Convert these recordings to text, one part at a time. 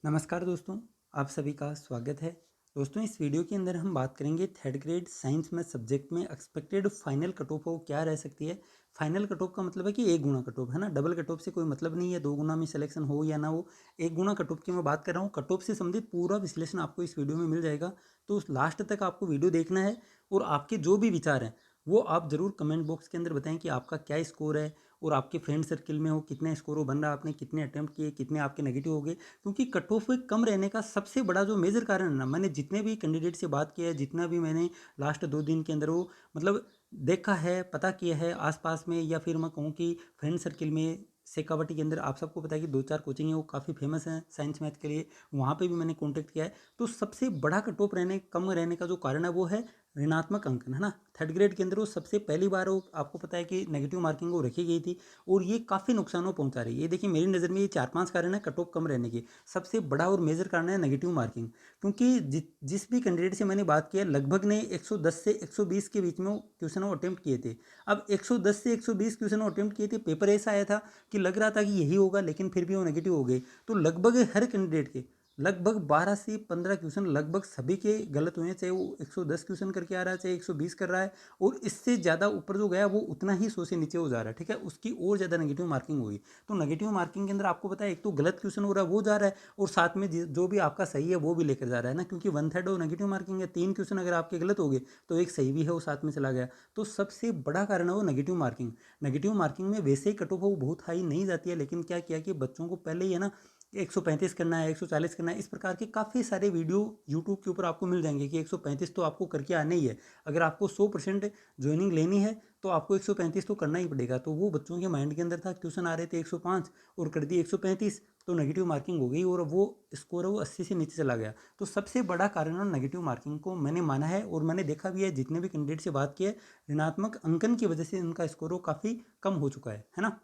नमस्कार दोस्तों, आप सभी का स्वागत है। दोस्तों, इस वीडियो के अंदर हम बात करेंगे third grade science math subject में एक्सपेक्टेड फाइनल कट ऑफ वो क्या रह सकती है। फाइनल कट ऑफ का मतलब है कि एक गुना कट ऑफ है ना, डबल कट ऑफ से कोई मतलब नहीं है, दो गुना में सिलेक्शन हो या ना हो। एक गुना कट ऑफ की मैं बात कर रहा हूँ। कट ऑफ से संबंधित पूरा विश्लेषण आपको इस वीडियो में मिल जाएगा, तो उस लास्ट तक आपको वीडियो देखना है। और आपके जो भी विचार हैं वो आप ज़रूर कमेंट बॉक्स के अंदर बताएं कि आपका क्या स्कोर है और आपके फ्रेंड सर्किल में हो कितने स्कोर हो बन रहा, आपने कितने अटैम्प्ट किए, कितने आपके नेगेटिव हो गए। क्योंकि कट ऑफ कम रहने का सबसे बड़ा जो मेजर कारण है ना, मैंने जितने भी कैंडिडेट से बात किया है, जितना भी मैंने लास्ट 2 दिन के अंदर वो मतलब देखा है, पता किया है आसपास में, या फिर मैं कहूँ कि फ्रेंड सर्किल में शेखावाटी के अंदर, आप सबको पता है कि 2-4 कोचिंग है वो काफ़ी फेमस हैं साइंस मैथ के लिए, वहाँ पे भी मैंने कॉन्टेक्ट किया है। तो सबसे बड़ा कट ऑफ रहने कम रहने का जो कारण है वो है ऋणात्मक अंकन, है ना। थर्ड ग्रेड के अंदर वो सबसे पहली बार वो आपको पता है कि नेगेटिव मार्किंग वो रखी गई थी, और ये काफ़ी नुकसानों पहुंचा रही है। ये देखिए, मेरी नज़र में ये 4-5 कारण है कट ऑफ कम रहने के। सबसे बड़ा और मेजर कारण है नेगेटिव मार्किंग। क्योंकि जिस भी कैंडिडेट से मैंने बात किया, लगभग ने 110 से 120 के बीच में वो क्वेश्चन अटेम्प्ट किए थे। अब 110 से 120 क्वेश्चन अटेम्प्ट किए थे, पेपर ऐसा आया था कि लग रहा था कि यही होगा, लेकिन फिर भी वो नेगेटिव हो गए। तो लगभग हर कैंडिडेट के लगभग 12 से 15 क्वेश्चन लगभग सभी के गलत हुए हैं, चाहे वो 110 क्वेश्चन करके आ रहा है, चाहे 120 कर रहा है। और इससे ज़्यादा ऊपर जो गया वो उतना ही 100 से नीचे हो जा रहा है, ठीक है, उसकी और ज़्यादा नेगेटिव मार्किंग हुई। तो नेगेटिव मार्किंग के अंदर आपको पता है, एक तो गलत क्वेश्चन हो रहा है वो जा रहा है, और साथ में जो भी आपका सही है वो भी लेकर जा रहा है ना, क्योंकि 1/3 वो नेगेटिव मार्किंग है। 3 क्वेश्चन अगर आपके गलत हो गए तो एक सही भी है वो साथ में चला गया। तो सबसे बड़ा कारण है वो नेगेटिव मार्किंग। नेगेटिव मार्किंग में वैसे ही कट ऑफ वो बहुत हाई नहीं जाती है, लेकिन क्या किया कि बच्चों को पहले ही है ना 135 करना है, 140 करना है, इस प्रकार के काफ़ी सारे वीडियो यूट्यूब के ऊपर आपको मिल जाएंगे कि 135 तो आपको करके आना ही है। अगर आपको 100% ज्वाइनिंग लेनी है तो आपको 135 तो करना ही पड़ेगा। तो वो बच्चों के माइंड के अंदर था, क्वेश्चन आ रहे थे 105 और कर दिए 135, तो नेगेटिव मार्किंग हो गई और वो स्कोर है वो 80 से नीचे चला गया। तो सबसे बड़ा कारण है नेगेटिव मार्किंग को मैंने माना है, और मैंने देखा भी है जितने भी कैंडिडेट से बात की है, ऋणात्मक अंकन की वजह से उनका स्कोर वो काफ़ी कम हो चुका है ना।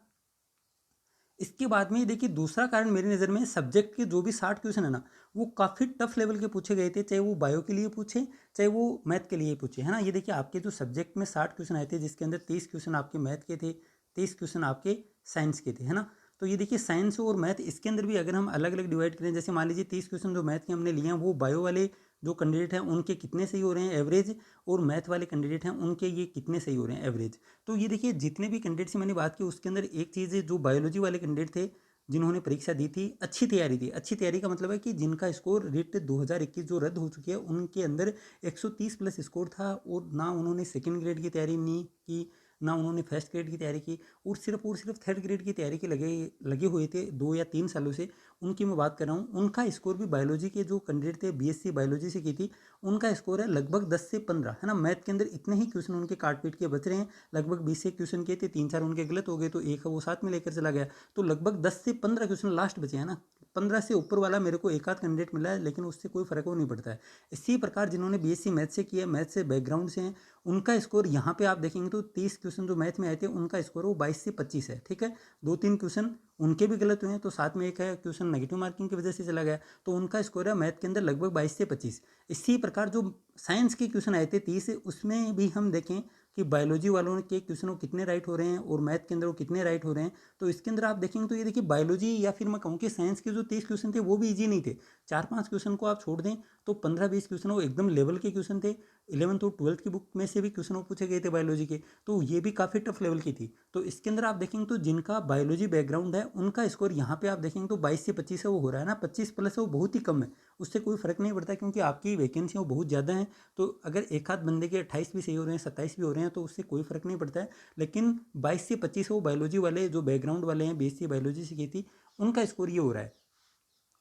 इसके बाद में ये देखिए, दूसरा कारण मेरी नज़र में सब्जेक्ट के जो भी 60 क्वेश्चन है ना, वो काफ़ी टफ लेवल के पूछे गए थे, चाहे वो बायो के लिए पूछे, चाहे वो मैथ के लिए पूछे, है ना। ये देखिए, आपके जो सब्जेक्ट में 60 क्वेश्चन आए थे, जिसके अंदर 30 क्वेश्चन आपके मैथ के थे, 30 क्वेश्चन आपके साइंस के थे, है ना। तो ये देखिए, साइंस और मैथ इसके अंदर भी अगर हम अलग अलग डिवाइड करें, जैसे मान लीजिए 30 क्वेश्चन जो मैथ के हमने लिए हैं, वो बायो वाले जो कैंडिडेट हैं उनके कितने सही हो रहे हैं एवरेज, और मैथ वाले कैंडिडेट हैं उनके ये कितने सही हो रहे हैं एवरेज। तो ये देखिए, जितने भी कैंडिडेट से मैंने बात की उसके अंदर एक चीज़ है, जो बायोलॉजी वाले कैंडिडेट थे जिन्होंने परीक्षा दी थी, अच्छी तैयारी थी। अच्छी तैयारी का मतलब है कि जिनका स्कोर रिट 2021 जो रद्द हो चुकी है, उनके अंदर 130 प्लस स्कोर था, और ना उन्होंने सेकंड ग्रेड की तैयारी नहीं की, ना उन्होंने फर्स्ट ग्रेड की तैयारी की, और सिर्फ थर्ड ग्रेड की तैयारी के लगे लगे हुए थे 2 या 3 सालों से। उनकी मैं बात कर रहा हूँ। उनका स्कोर भी बायोलॉजी के जो कैंडिडेट थे, बीएससी बायोलॉजी से की थी, उनका स्कोर है लगभग 10 से 15, है ना। मैथ के अंदर इतने ही क्वेश्चन उनके काट पीट के बच रहे हैं, लगभग 20 से क्वेश्चन किए थे, 3-4 उनके गलत हो गए, तो एक वो साथ में लेकर चला गया। तो लगभग 10 से 15 क्वेश्चन लास्ट बचे हैं ना। 15 से ऊपर वाला मेरे को एक आध कैंडिडेट मिला है, लेकिन उससे कोई फर्क वो नहीं पड़ता है। इसी प्रकार जिन्होंने बीएससी मैथ से किया, मैथ से बैकग्राउंड से हैं, उनका स्कोर यहाँ पे आप देखेंगे तो 30 क्वेश्चन जो मैथ में आए थे उनका स्कोर वो 22 से 25 है, ठीक है। 2-3 क्वेश्चन उनके भी गलत हुए हैं, तो साथ में एक है क्वेश्चन नेगेटिव मार्किंग की वजह से चला गया, तो उनका स्कोर है मैथ के अंदर लगभग 22 से 25। इसी प्रकार जो साइंस के क्वेश्चन आए थे 30, उसमें भी हम देखें कि बायोलॉजी वालों के क्वेश्चन वो कितने राइट हो रहे हैं और मैथ के अंदर वो कितने राइट हो रहे हैं। तो इसके अंदर आप देखेंगे तो ये देखिए, बायोलॉजी या फिर मैं कहूँ कि साइंस के जो 30 क्वेश्चन थे वो भी इजी नहीं थे। 4-5 क्वेश्चन को आप छोड़ दें तो 15-20 क्वेश्चन वो एकदम लेवल के क्वेश्चन थे। 11th और 12th की बुक में से भी क्वेश्चन वो पूछे गए थे बायोलॉजी के, तो ये भी काफ़ी टफ लेवल की थी। तो इसके अंदर आप देखेंगे तो जिनका बायोलॉजी बैकग्राउंड है उनका स्कोर यहाँ पे आप देखेंगे तो 22 से 25 है वो हो रहा है ना। 25 प्लस है वो बहुत ही कम है, उससे कोई फर्क नहीं पड़ता, क्योंकि आपकी वैकेंसी वो बहुत ज़्यादा है। तो अगर एक आध बंदे के 28 भी सही हो रहे हैं, 27 भी हो रहे हैं, तो उससे कोई फर्क नहीं पड़ता है। लेकिन 22 से 25 वो बायोलॉजी वाले जो बैकग्राउंड वाले हैं, बीएससी बायोलॉजी से की थी, उनका स्कोर ये हो रहा है।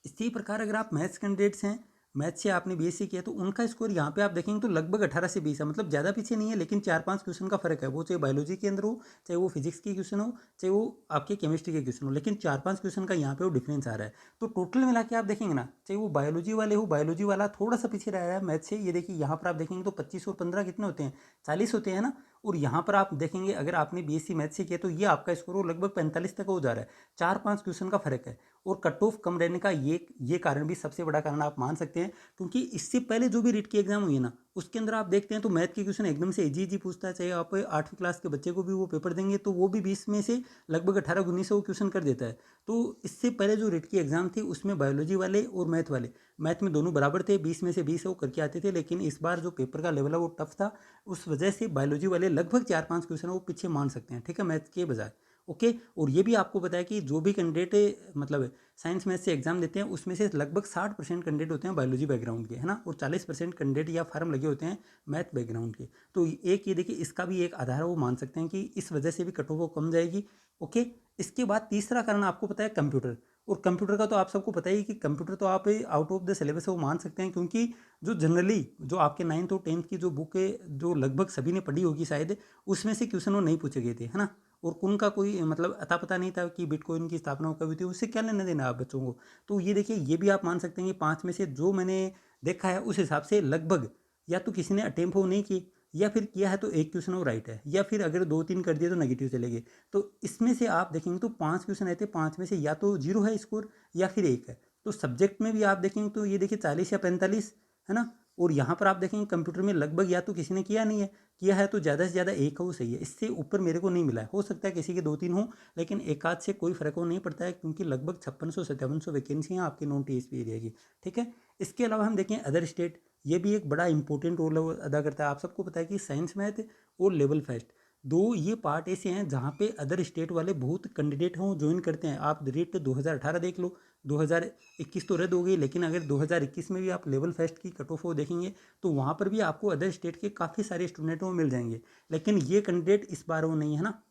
इसी प्रकार अगर आप मैथ्स कैंडिडेट्स हैं, मैथ से आपने बीएससी किया, तो उनका स्कोर यहाँ पे आप देखेंगे तो लगभग 18 से 20 है, मतलब ज़्यादा पीछे नहीं है, लेकिन 4-5 क्वेश्चन का फर्क है। वो चाहे बायोलॉजी के अंदर हो, चाहे वो फिजिक्स के क्वेश्चन हो, चाहे वो आपके केमिस्ट्री के क्वेश्चन हो, लेकिन 4-5 क्वेश्चन का यहाँ पे वो डिफरेंस आ रहा है। तो टोटल मिला के आप देखेंगे ना, चाहे वो बायोलॉजी वाले हो, बायोलॉजी वाला थोड़ा सा पीछे रह रहा है मैथ से। ये देखिए, यहाँ पर आप देखेंगे तो 25 और 15 कितने होते हैं, 40 होते हैं ना। और यहाँ पर आप देखेंगे अगर आपने बीएससी मैथ से किया तो ये आपका स्कोर लगभग 45 तक हो जा रहा है। 4-5 क्वेश्चन का फर्क है। और कट ऑफ कम रहने का ये कारण भी सबसे बड़ा कारण आप मान सकते हैं, क्योंकि इससे पहले जो भी रीट की एग्जाम हुई है ना, उसके अंदर आप देखते हैं तो मैथ के क्वेश्चन एकदम से इजी पूछता है। चाहे आप 8वीं क्लास के बच्चे को भी वो पेपर देंगे तो वो भी 20 में से लगभग 18-19 वो क्वेश्चन कर देता है। तो इससे पहले जो रीट की एग्जाम थी उसमें बायोलॉजी वाले और मैथ वाले, मैथ में दोनों बराबर थे, 20 में से 20 वो करके आते थे। लेकिन इस बार जो पेपर का लेवल है वो टफ था, उस वजह से बायोलॉजी वाले लगभग 4-5 क्वेश्चन वो पीछे मान सकते हैं, ठीक है, मैथ के बजाय। ओके। और ये भी आपको बताया कि जो भी कैंडिडेट मतलब साइंस मैथ से एग्जाम देते हैं उसमें से लगभग 60% कैंडिडेट होते हैं बायोलॉजी बैकग्राउंड के, है ना, और 40% कैंडिडेट या फार्म लगे होते हैं मैथ बैकग्राउंड के। तो एक ये देखिए इसका भी एक आधार है, वो मान सकते हैं कि इस वजह से भी कट ऑफ कम जाएगी। ओके। इसके बाद तीसरा कारण आपको पता है कंप्यूटर। और कंप्यूटर का तो आप सबको पता ही कि कंप्यूटर तो आप आउट ऑफ द सिलेबस है वो मान सकते हैं, क्योंकि जो जनरली जो आपके 9th और 10th की जो बुक है जो लगभग सभी ने पढ़ी होगी शायद, उसमें से क्वेश्चन वो नहीं पूछे गए थे, है ना। और उनका कोई मतलब अता पता नहीं था कि बिटकॉइन की स्थापना कब हुई थी, उससे क्या लेना देना आप बच्चों को। तो ये देखिए ये भी आप मान सकते हैं कि 5 में से जो मैंने देखा है उस हिसाब से लगभग या तो किसी ने अटेम्प्ट वो नहीं की, या फिर किया है तो एक क्वेश्चन वो राइट है, या फिर अगर 2-3 कर दिए तो नेगेटिव चले गए। तो इसमें से आप देखेंगे तो 5 क्वेश्चन आए थे, 5 में से या तो 0 है स्कोर या फिर 1 है। तो सब्जेक्ट में भी आप देखेंगे तो ये देखिए 40 या 45, है ना। और यहाँ पर आप देखेंगे कंप्यूटर में लगभग या तो किसी ने किया नहीं है, किया है तो ज़्यादा से ज़्यादा 1 है वो सही है, इससे ऊपर मेरे को नहीं मिला है। हो सकता है किसी के 2-3 हो, लेकिन एक आध से कोई फर्क वो नहीं पड़ता है, क्योंकि लगभग 5600-5700 वैकेंसी हैं आपकी नॉन टीएसपी एरिया की, ठीक है। इसके अलावा हम देखें अदर स्टेट, ये भी एक बड़ा इंपॉर्टेंट रोल अदा करता है। आप सबको पता है कि साइंस मैथ और लेवल फेस्ट दो ये पार्ट ऐसे हैं जहाँ पे अदर स्टेट वाले बहुत कैंडिडेट हों ज्वाइन करते हैं। आप रेट 2018 देख लो, 2021 तो रद्द हो गई, लेकिन अगर 2021 में भी आप लेवल फेस्ट की कट ऑफ हो देखेंगे तो वहाँ पर भी आपको अदर स्टेट के काफ़ी सारे स्टूडेंट वो मिल जाएंगे। लेकिन ये कैंडिडेट इस बार वो नहीं है ना।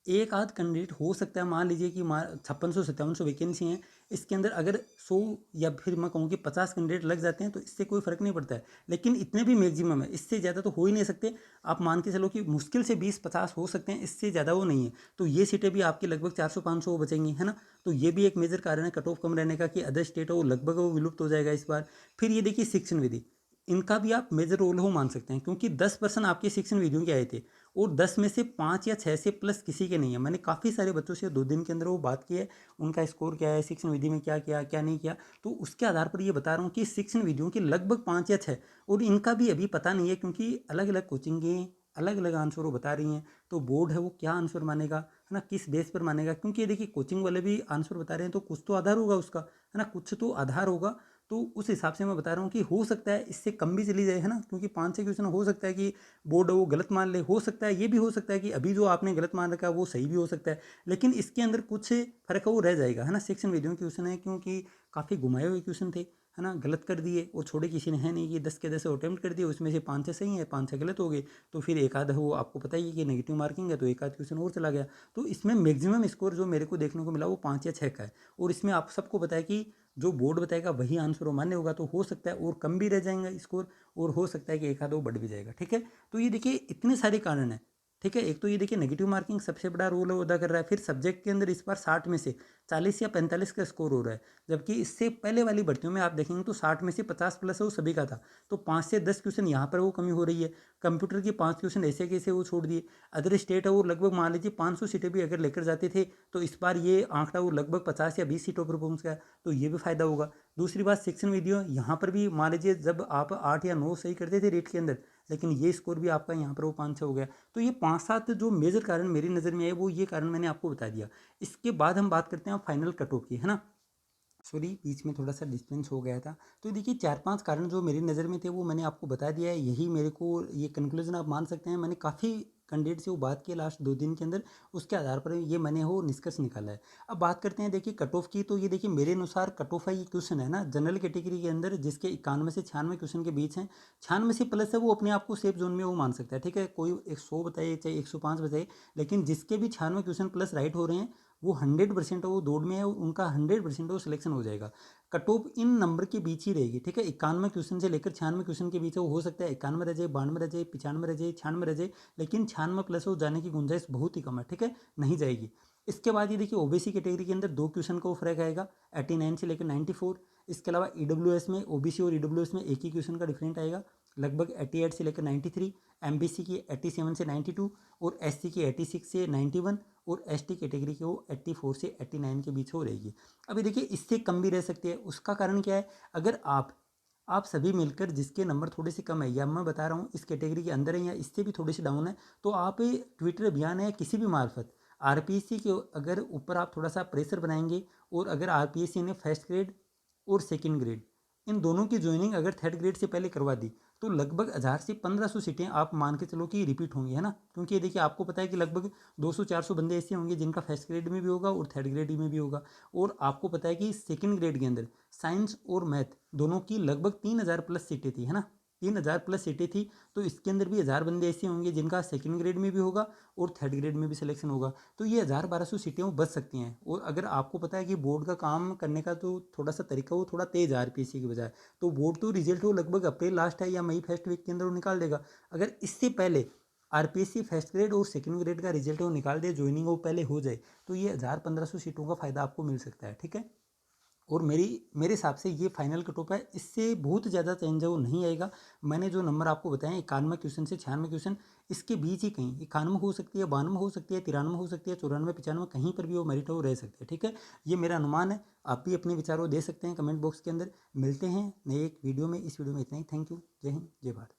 एक आध कैंडिडेट हो सकता है, मान लीजिए कि 5600-5700 वैकेंसी हैं, इसके अंदर अगर 100 या फिर मैं कहूँ कि 50 कैंडिडेट लग जाते हैं तो इससे कोई फर्क नहीं पड़ता है। लेकिन इतने भी मैक्सिमम है, इससे ज़्यादा तो हो ही नहीं सकते। आप मान के चलो कि मुश्किल से 20-50 हो सकते हैं, इससे ज़्यादा वो नहीं है। तो ये सीटें भी आपकी लगभग 400-500 बचेंगी, है ना। तो ये भी एक मेजर कारण है कट ऑफ कम रहने का, कि अदर स्टेट है वो लगभग वो विलुप्त हो जाएगा इस बार। फिर ये देखिए शिक्षण विधि, इनका भी आप मेजर रोल हो मान सकते हैं, क्योंकि 10% आपके शिक्षण विधियों के आए थे और 10 में से 5 या 6 से प्लस किसी के नहीं है। मैंने काफ़ी सारे बच्चों से 2 दिन के अंदर वो बात की है, उनका स्कोर क्या है, शिक्षण विधि में क्या किया क्या नहीं किया। तो उसके आधार पर ये बता रहा हूँ कि शिक्षण विधियों के लगभग 5 या 6, और इनका भी अभी पता नहीं है, क्योंकि अलग अलग कोचिंगें अलग अलग आंसर वो बता रही हैं। तो बोर्ड है वो क्या आंसर मानेगा, है ना, किस बेस पर मानेगा, क्योंकि ये देखिए कोचिंग वाले भी आंसर बता रहे हैं तो कुछ तो आधार होगा उसका, है ना, कुछ तो आधार होगा। तो उस हिसाब से मैं बता रहा हूँ कि हो सकता है इससे कम भी चली जाए, है ना, क्योंकि 5-6 क्वेश्चन हो सकता है कि बोर्ड वो गलत मान ले, हो सकता है ये भी हो सकता है कि अभी जो आपने गलत मान रखा है वो सही भी हो सकता है। लेकिन इसके अंदर कुछ फर्क है वो रह जाएगा, है ना। शिक्षण विधियों के क्वेश्चन है, क्योंकि काफ़ी घुमाए हुए क्वेश्चन थे, है ना, गलत कर दिए और छोड़े किसी ने है नहीं, कि 10 के 10 अटेम्प्ट कर दिए, उसमें से 5-6 सही है, 5-6 गलत हो गए। तो फिर एक आध वो आपको पता ही है कि नेगेटिव मार्किंग है, तो एक आध क्वेश्चन और चला गया। तो इसमें मैक्सिमम स्कोर जो मेरे को देखने को मिला वो 5 या 6 का है। और इसमें आप सबको पता है कि जो बोर्ड बताएगा वही आंसर मान्य होगा, तो हो सकता है और कम भी रह जाएगा स्कोर, और हो सकता है कि एक आध वो बढ़ भी जाएगा, ठीक है। तो ये देखिए इतने सारे कारण हैं, ठीक है। एक तो ये देखिए नेगेटिव मार्किंग सबसे बड़ा रोल अदा कर रहा है। फिर सब्जेक्ट के अंदर इस बार 60 में से 40 या 45 का स्कोर हो रहा है, जबकि इससे पहले वाली भर्तियों में आप देखेंगे तो 60 में से 50 प्लस है वो सभी का था। तो 5 से 10 क्वेश्चन यहाँ पर वो कमी हो रही है। कंप्यूटर के 5 क्वेश्चन ऐसे कैसे वो छोड़ दिए। अदर स्टेट है वो लगभग मान लीजिए 500 सीटें भी अगर लेकर जाते थे तो इस बार ये आंकड़ा वो लगभग 50 या 20 सीटों पर पहुँच गया, तो ये भी फायदा होगा। दूसरी बात शिक्षण विधियों, यहाँ पर भी मान लीजिए जब आप 8 या 9 सही करते थे रेट के अंदर, लेकिन ये स्कोर भी आपका यहाँ पर वो 5-6 हो गया। तो ये 5-7 जो मेजर कारण मेरी नज़र में है वो ये कारण मैंने आपको बता दिया। इसके बाद हम बात करते हैं फाइनल कट ऑफ की, है ना। सॉरी बीच में थोड़ा सा डिस्टेंस हो गया था। तो देखिए 4-5 कारण जो मेरी नज़र में थे वो मैंने आपको बता दिया है। यही मेरे को ये कंक्लूजन आप मान सकते हैं। मैंने काफ़ी कैंडिडेट से वो बात की लास्ट 2 दिन के अंदर, उसके आधार पर ये मैंने वो निष्कर्ष निकाला है। अब बात करते हैं देखिए कट ऑफ की। तो ये देखिए मेरे अनुसार कट ऑफ है, ये क्वेश्चन है ना जनरल कैटेगरी के अंदर जिसके 91 से 96 क्वेश्चन के बीच हैं। 96 से प्लस है वो अपने आप को सेफ जोन में वो मान सकता है, ठीक है। कोई 100 बताए चाहे 105 बताए, लेकिन जिसके भी 96 क्वेश्चन प्लस राइट हो रहे हैं वो 100% वो दौड़ में है, उनका 100% वो सिलेक्शन हो जाएगा। कट ऑफ इन नंबर के बीच ही रहेगी, ठीक है। 91 क्वेश्चन से लेकर 96 क्वेश्चन के बीच है, वो हो सकता है 91 रह जाए, 92 रह जाए, 95 रह जाए, 96 रह जाए, लेकिन 96 प्लस वो जाने की गुंजाइश बहुत ही कम है, ठीक है, नहीं जाएगी। इसके बाद ये देखिए ओबीसी कैटेगरी के अंदर 2 क्वेश्चन का वो फर्क आएगा, 89 से लेकर 94। इसके अलावा ईडब्ल्यूएस में, ओबीसी और ईडब्ल्यूएस में एक ही क्वेश्चन का डिफरेंट आएगा, लगभग 88 से लेकर 93, एमबीसी की 87 से 92 और एससी की 86 से 91 और एसटी कैटेगरी की वो 84 से 89 के बीच हो रहेगी। अभी देखिए इससे कम भी रह सकती है, उसका कारण क्या है, अगर आप सभी मिलकर जिसके नंबर थोड़े से कम है या मैं बता रहा हूँ इस कैटेगरी के अंदर है या इससे भी थोड़े से डाउन है, तो आप ट्विटर अभियान है किसी भी मार्फत आरपीएससी के अगर ऊपर आप थोड़ा सा प्रेशर बनाएंगे और अगर आरपीएससी ने फर्स्ट ग्रेड और सेकंड ग्रेड इन दोनों की ज्वाइनिंग अगर थर्ड ग्रेड से पहले करवा दी तो लगभग 1000 से 1500 सीटें आप मान के चलो कि रिपीट होंगी, है ना। क्योंकि ये देखिए आपको पता है कि लगभग 200-400 बंदे ऐसे होंगे जिनका फर्स्ट ग्रेड में भी होगा और थर्ड ग्रेड में भी होगा। और आपको पता है कि सेकंड ग्रेड के अंदर साइंस और मैथ दोनों की लगभग 3000 प्लस सीटें थी, है ना। 3000 प्लस सीटें थी, तो इसके अंदर भी 1000 बंदे ऐसे होंगे जिनका सेकंड ग्रेड में भी होगा और थर्ड ग्रेड में भी सिलेक्शन होगा। तो ये 1000-1200 सीटें वो बच सकती हैं। और अगर आपको पता है कि बोर्ड का काम करने का तो थोड़ा सा तरीका वो थोड़ा तेज है आरपीएससी की बजाय, तो बोर्ड तो रिजल्ट वो लगभग अप्रैल लास्ट है या मई फर्स्ट वीक के अंदर वो निकाल देगा। अगर इससे पहले आरपीएससी फर्स्ट ग्रेड और सेकंड ग्रेड का रिजल्ट वो निकाल दे, ज्वाइनिंग वो पहले हो जाए, तो ये 1000-1500 सीटों का फायदा आपको मिल सकता है, ठीक है। और मेरे हिसाब से ये फाइनल कट ऑफ है, इससे बहुत ज़्यादा चेंज है वो नहीं आएगा। मैंने जो नंबर आपको बताए 91 क्वेश्चन से 96 क्वेश्चन, इसके बीच ही कहीं 91 हो सकती है, 92 हो सकती है, 93 हो सकती है, 94-95 कहीं पर भी वो मेरिट हो रह सकते हैं, ठीक है। ये मेरा अनुमान है, आप भी अपने विचारों दे सकते हैं कमेंट बॉक्स के अंदर। मिलते हैं नए एक वीडियो में, इस वीडियो में इतना ही। Thank you. जय हिंद, जय भारत।